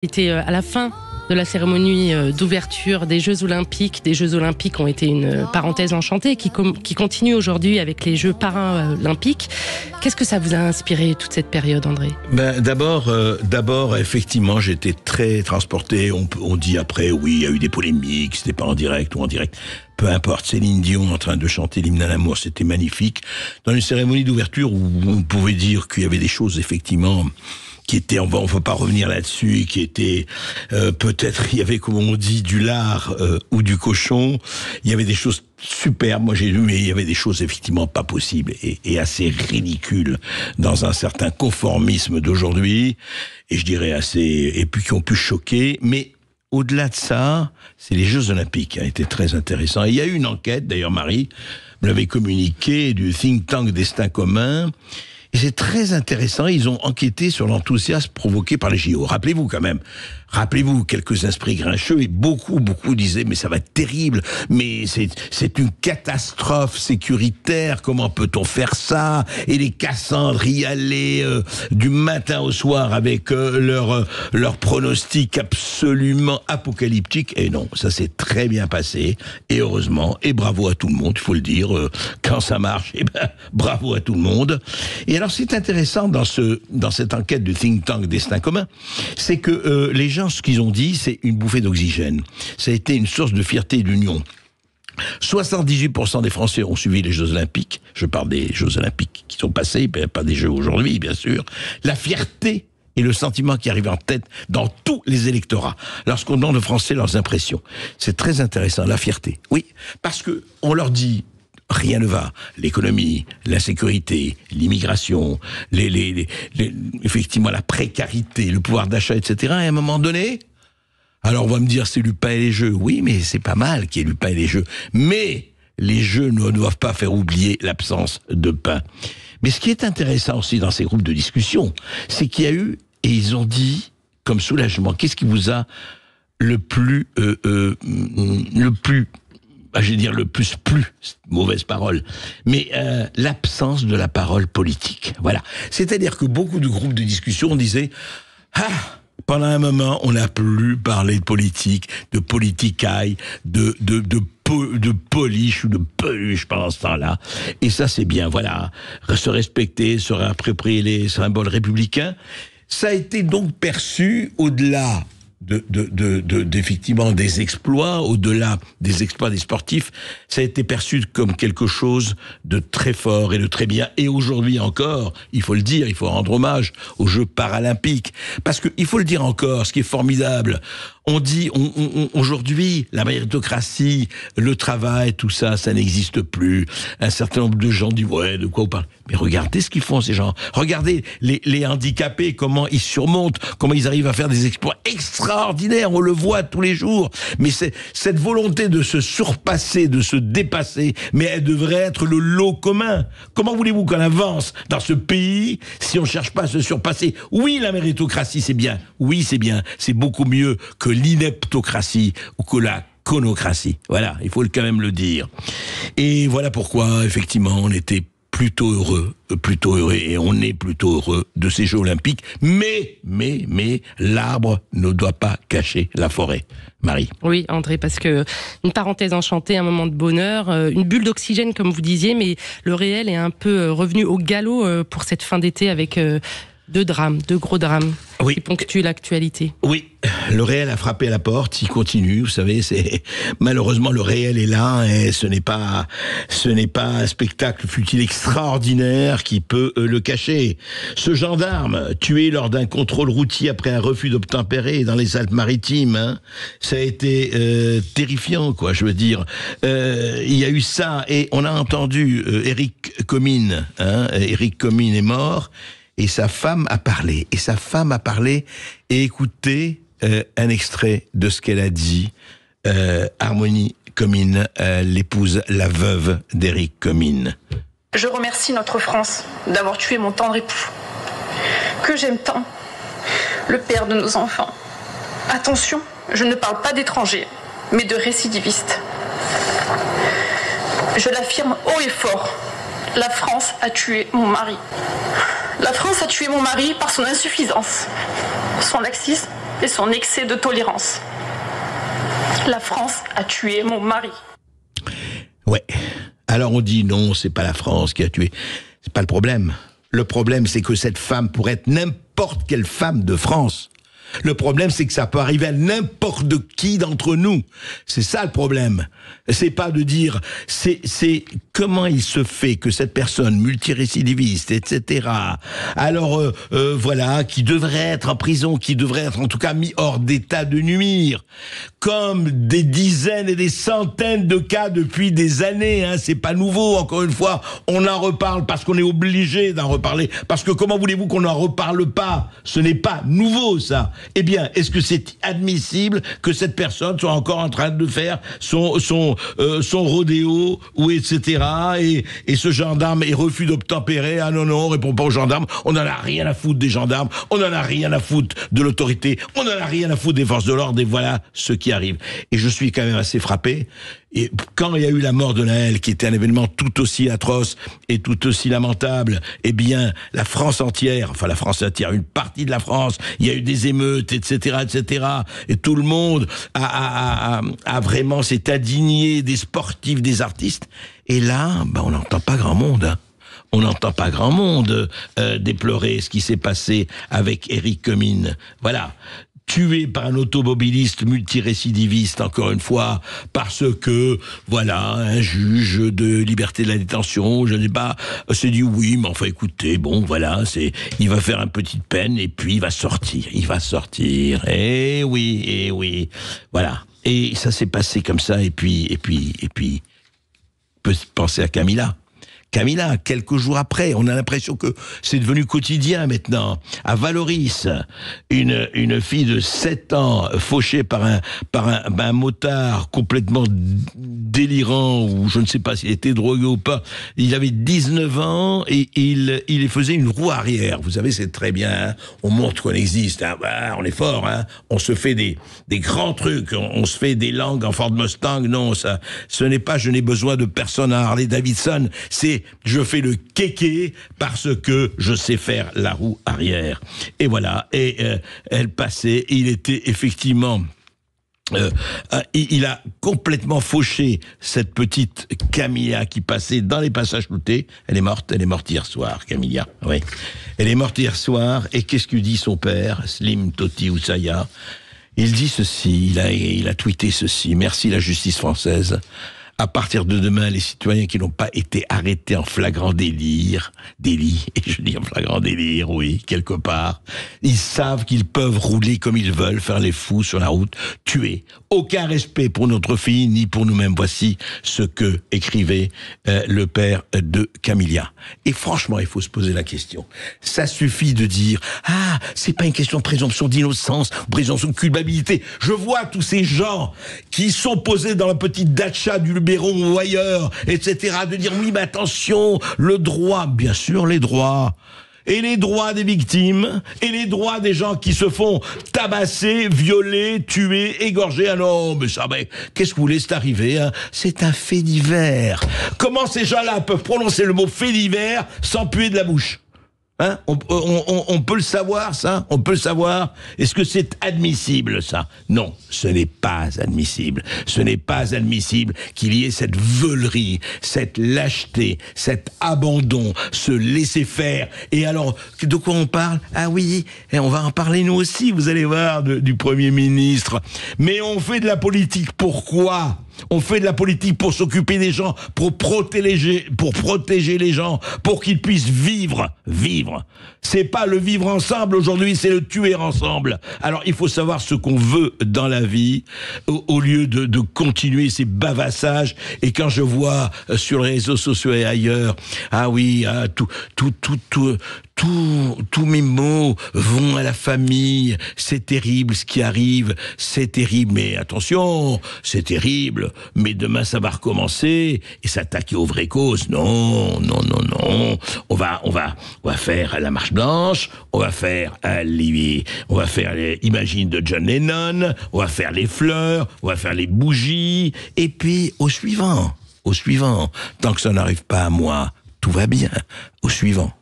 C'était à la fin de la cérémonie d'ouverture des Jeux Olympiques. Des Jeux Olympiques ont été une parenthèse enchantée qui continue aujourd'hui avec les Jeux Paralympiques. Qu'est-ce que ça vous a inspiré toute cette période, André ? D'abord, effectivement, j'étais très transporté. On dit après, oui, il y a eu des polémiques, c'était pas en direct ou en direct. Peu importe, Céline Dion en train de chanter l'hymne à l'amour, c'était magnifique. Dans une cérémonie d'ouverture où on pouvait dire qu'il y avait des choses, effectivement, qui étaient, on va pas revenir là-dessus, qui étaient peut-être, il y avait, comme on dit, du lard ou du cochon. Il y avait des choses superbes, moi j'ai lu, mais il y avait des choses effectivement pas possibles et assez ridicules dans un certain conformisme d'aujourd'hui, et je dirais assez, et puis qui ont pu choquer, mais au-delà de ça, c'est les Jeux Olympiques qui ont été très intéressants. Et il y a eu une enquête, d'ailleurs Marie me l'avait communiqué, du think tank Destin commun. Et c'est très intéressant, ils ont enquêté sur l'enthousiasme provoqué par les JO. Rappelez-vous quand même, quelques esprits grincheux, et beaucoup disaient, mais ça va être terrible, mais c'est une catastrophe sécuritaire, comment peut-on faire ça? Et les Cassandres y allaient du matin au soir avec leurs pronostics absolument apocalyptiques. Et non, ça s'est très bien passé, et heureusement, et bravo à tout le monde, il faut le dire, quand ça marche, bravo à tout le monde. Et alors, c'est intéressant dans cette enquête du think tank Destin commun, c'est que les gens, ce qu'ils ont dit, c'est une bouffée d'oxygène. Ça a été une source de fierté et d'union. 78% des Français ont suivi les Jeux Olympiques. Je parle des Jeux Olympiques qui sont passés, pas des Jeux aujourd'hui, bien sûr. La fierté et le sentiment qui arrive en tête dans tous les électorats lorsqu'on demande aux Français leurs impressions. C'est très intéressant, la fierté. Oui, parce que on leur dit rien ne va. L'économie, la sécurité, l'immigration, effectivement la précarité, le pouvoir d'achat, etc. Et à un moment donné, alors on va me dire c'est Lupin et les Jeux. Oui, mais c'est pas mal qu'il y ait Lupin et les Jeux. Mais les Jeux ne doivent pas faire oublier l'absence de pain. Mais ce qui est intéressant aussi dans ces groupes de discussion, c'est qu'il y a eu, et ils ont dit, comme soulagement, qu'est-ce qui vous a le plus, je vais dire le plus mauvaise parole, mais l'absence de la parole politique. Voilà. C'est-à-dire que beaucoup de groupes de discussion disaient pendant un moment, on n'a plus parlé de politique, de politicaille, de polish ou de peluche pendant ce temps-là. Et ça, c'est bien. Voilà. Se respecter, se réapproprier les symboles républicains. Ça a été donc perçu au-delà effectivement des exploits, au-delà des exploits des sportifs, ça a été perçu comme quelque chose de très fort et de très bien. Et aujourd'hui encore, il faut le dire, il faut rendre hommage aux Jeux Paralympiques. Parce que, il faut le dire encore, ce qui est formidable, on dit, aujourd'hui, la méritocratie, le travail, tout ça, ça n'existe plus. Un certain nombre de gens disent, ouais, de quoi vous parlez? Mais regardez ce qu'ils font, ces gens. Regardez les handicapés, comment ils surmontent, comment ils arrivent à faire des exploits extraordinaires. On le voit tous les jours. Mais c'est cette volonté de se surpasser, de se dépasser, mais elle devrait être le lot commun. Comment voulez-vous qu'on avance dans ce pays si on ne cherche pas à se surpasser? Oui, la méritocratie, c'est bien. Oui, c'est bien. C'est beaucoup mieux que l'ineptocratie ou que la conocratie. Voilà, il faut quand même le dire. Et voilà pourquoi, effectivement, on était plutôt heureux, et on est plutôt heureux de ces Jeux Olympiques, mais l'arbre ne doit pas cacher la forêt. Marie. Oui, André, parce que une parenthèse enchantée, un moment de bonheur, une bulle d'oxygène, comme vous disiez, mais le réel est un peu revenu au galop pour cette fin d'été avec deux gros drames qui ponctuent l'actualité. Oui, le réel a frappé à la porte, il continue, vous savez, malheureusement le réel est là, et ce n'est pas un spectacle, fut-il extraordinaire, qui peut le cacher. Ce gendarme, tué lors d'un contrôle routier après un refus d'obtempérer dans les Alpes-Maritimes, ça a été terrifiant, quoi, je veux dire. Il y a eu ça, et on a entendu Eric Comines, Eric Comines est mort, et sa femme a parlé. Et écoutez un extrait de ce qu'elle a dit. Harmonie Comines, l'épouse, la veuve d'Éric Comines. Je remercie notre France d'avoir tué mon tendre époux, que j'aime tant, le père de nos enfants. Attention, je ne parle pas d'étrangers, mais de récidivistes. Je l'affirme haut et fort, la France a tué mon mari. La France a tué mon mari par son insuffisance, son laxisme et son excès de tolérance. La France a tué mon mari. Ouais. Alors on dit non, c'est pas la France qui a tué. C'est pas le problème. Le problème, c'est que cette femme pourrait être n'importe quelle femme de France. Le problème, c'est que ça peut arriver à n'importe qui d'entre nous. C'est ça le problème. C'est pas de dire, c'est comment il se fait que cette personne multirécidiviste, etc., alors voilà, qui devrait être en prison, qui devrait être en tout cas mis hors d'état de nuire, comme des dizaines et des centaines de cas depuis des années, hein, c'est pas nouveau, encore une fois, on en reparle parce qu'on est obligé d'en reparler, parce que comment voulez-vous qu'on n'en reparle pas? Ce n'est pas nouveau, ça. Eh bien, est-ce que c'est admissible que cette personne soit encore en train de faire son rodéo, ou etc., et ce gendarme est refus d'obtempérer, ah non, on répond pas aux gendarmes, on n'en a rien à foutre des gendarmes, on n'en a rien à foutre de l'autorité, on n'en a rien à foutre des forces de l'ordre, et voilà ce qui arrive. Et je suis quand même assez frappé. Et quand il y a eu la mort de Naël, qui était un événement tout aussi atroce et tout aussi lamentable, eh bien, la France entière, une partie de la France, il y a eu des émeutes, etc., et tout le monde a vraiment s'est indigné des sportifs, des artistes. Et là, on n'entend pas grand monde, hein. On n'entend pas grand monde déplorer ce qui s'est passé avec Éric Comines. Voilà. Tué par un automobiliste multirécidiviste, encore une fois, parce que, voilà, un juge de liberté de la détention, je ne sais pas, s'est dit oui, mais enfin écoutez, bon, voilà, il va faire une petite peine et puis il va sortir, et oui, voilà. Et ça s'est passé comme ça, et puis, peut penser à Camilla, quelques jours après, on a l'impression que c'est devenu quotidien maintenant. À Valoris, une fille de 7 ans fauchée par un motard complètement délirant, ou je ne sais pas s'il était drogué ou pas. Il avait 19 ans et il faisait une roue arrière. Vous savez, c'est très bien, hein. On montre qu'on existe, hein. On est fort, hein. On se fait des grands trucs, on se fait des langues en Ford Mustang. Non, ça, ce n'est pas je n'ai besoin de personne à Harley Davidson, c'est je fais le kéké parce que je sais faire la roue arrière. Et voilà, et elle passait, il était effectivement... il a complètement fauché cette petite Camilla qui passait dans les passages cloutés. Elle est morte hier soir, Camilla. Oui. Elle est morte hier soir, et qu'est-ce que dit son père, Slim Toti Oussaya? Il dit ceci, il a tweeté ceci: merci la justice française. À partir de demain, les citoyens qui n'ont pas été arrêtés en flagrant délit, et je dis en flagrant délire, oui, quelque part, ils savent qu'ils peuvent rouler comme ils veulent, faire les fous sur la route, tuer. Aucun respect pour notre fille, ni pour nous-mêmes. Voici ce que écrivait le père de Camilla. Et franchement, il faut se poser la question. Ça suffit de dire, c'est pas une question de présomption d'innocence, présomption de culpabilité. Je vois tous ces gens qui sont posés dans la petite datcha du ou ailleurs, etc., de dire oui, mais attention, le droit, bien sûr, les droits. Et les droits des victimes, et les droits des gens qui se font tabasser, violer, tuer, égorger. Ah non, mais ça, qu'est-ce que vous voulez, c'est arrivé, hein? C'est un fait divers. Comment ces gens-là peuvent prononcer le mot fait divers sans puer de la bouche? Hein? On peut le savoir, ça? On peut le savoir? Est-ce que c'est admissible, ça? Non, ce n'est pas admissible. Ce n'est pas admissible qu'il y ait cette veulerie, cette lâcheté, cet abandon, ce laisser-faire. Et alors, de quoi on parle? Ah oui, et on va en parler nous aussi, vous allez voir, du Premier ministre. Mais on fait de la politique pourquoi? On fait de la politique pour s'occuper des gens, pour protéger les gens, pour qu'ils puissent vivre. C'est pas le vivre ensemble aujourd'hui, c'est le tuer ensemble. Alors il faut savoir ce qu'on veut dans la vie, au lieu de continuer ces bavassages. Et quand je vois sur les réseaux sociaux et ailleurs, tous mes mots vont à la famille, c'est terrible ce qui arrive, c'est terrible, mais attention, c'est terrible, mais demain ça va recommencer, et s'attaquer aux vraies causes, non, on va faire la marche blanche, on va faire les Imagine de John Lennon, on va faire les fleurs, on va faire les bougies, et puis au suivant, tant que ça n'arrive pas à moi, tout va bien, au suivant.